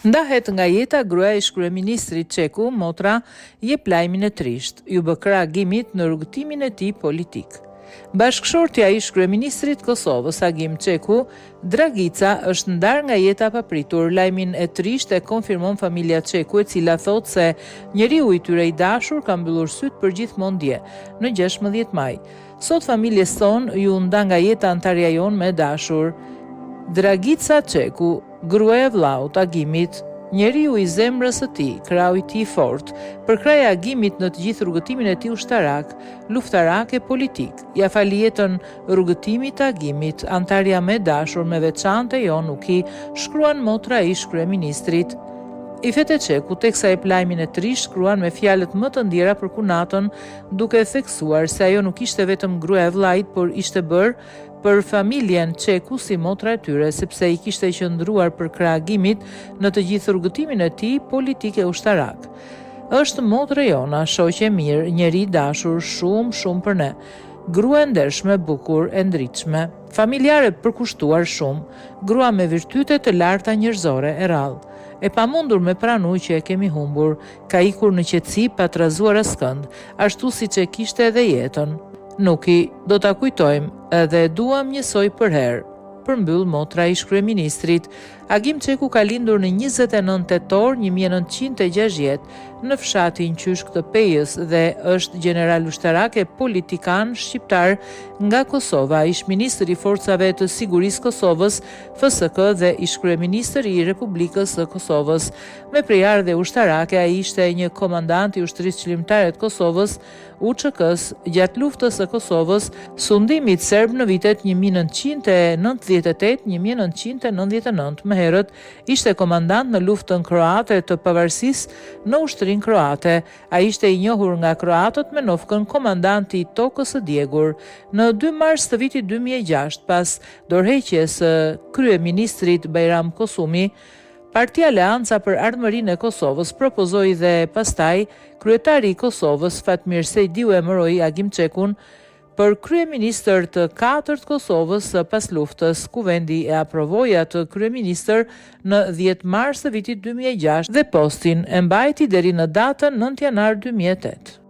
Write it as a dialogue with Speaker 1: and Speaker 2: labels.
Speaker 1: Ndahet nga jeta gruaja e ish-kryeministrit Çeku, motra jep lajmin e trisht, ju bë krah Agimit në rrugëtimin e tij politik. Bashkëshortja e ish-kryeministrit Kosovës Agim Çeku, Dragica, është ndarë nga jeta papritur. Lajmin e trisht e konfirmon familja Çeku, e cila thotë se njeriu i tyre i dashur ka mbyllur syt për gjithmonë dje, në 16 maj. Sot familjes tonë ju nda nga jeta antarja jon me dashur. Dragica Çeku, gruaja e vllaut Agimit, njeriu i zemrës së tij, krau i tij fort, për krah e Agimit në të gjithë rrugëtimin e tij ushtarak, luftarak e politik. Ja fali jetën rrugëtimit të Agimit, antarja me dashur me veçantë jo nuk i, shkruan motra e ish-kryeministrit. Ifete Çeku, teksa e lajmin e trisht, shkruan me fjalët më të ndjera për kunatën, duke theksuar se ajo nuk ishte vetëm gruaja e vllait, por ishte bërë për familjen Çeku si motra e tyre, sepse i kishte qëndruar për krah Agimit në të gjithë rrugëtimin e tij politik e ushtarak. Është motre jona, shoqe mirë, njeri i dashur, shumë për ne. Grua e ndershme, bukur, e ndritshme, familjare përkushtuar shumë, grua me virtyte të larta njerëzore e rrallë. E pamundur me pranu që e kemi humbur, ka ikur në qetësi pa trazuar askënd, ashtu siç e kishte edhe jetën. Nuk i do ta kujtojmë edhe duam njësoj për herë, përmbyll motra e ish-kryeministrit. Agim Çeku ka lindur në 29 tetor 1960 në fshatin Qyshk të Pejës dhe është general ushtarak e politikan shqiptar nga Kosova, ish-ministër i Forcave të Sigurisë Kosovës, FSK dhe ish-kryeministër i Republikës së Kosovës. Me prejardhje ushtarake, ai ishte një komandant i ushtrisë çlimtare të Kosovës, UÇK-s, gjatë luftës së Kosovës, sundimit serb në vitet 1998-1999. Më herët ishte komandant në luftën kroate të pavarësisë në ushtrinë kroate. Ai ishte i njohur nga kroatët me novkën komandanti i tokës së djegur. Në 2 mars të vitit 2006, pas dorëheqjes së kryeministrit Bajram Kosumi, Partia Aleanca për Ardhmërinë e Kosovës propozoi dhe pastaj kryetari i Kosovës Fatmir Sejdiu emëroi Agim Çekun për kryeministër të 4 Kosovës pas luftës. Kuvendi e aprovoi atë kryeministër në 10 mars të vitit 2006 dhe postin e mbajti deri në datën 9 janar 2008.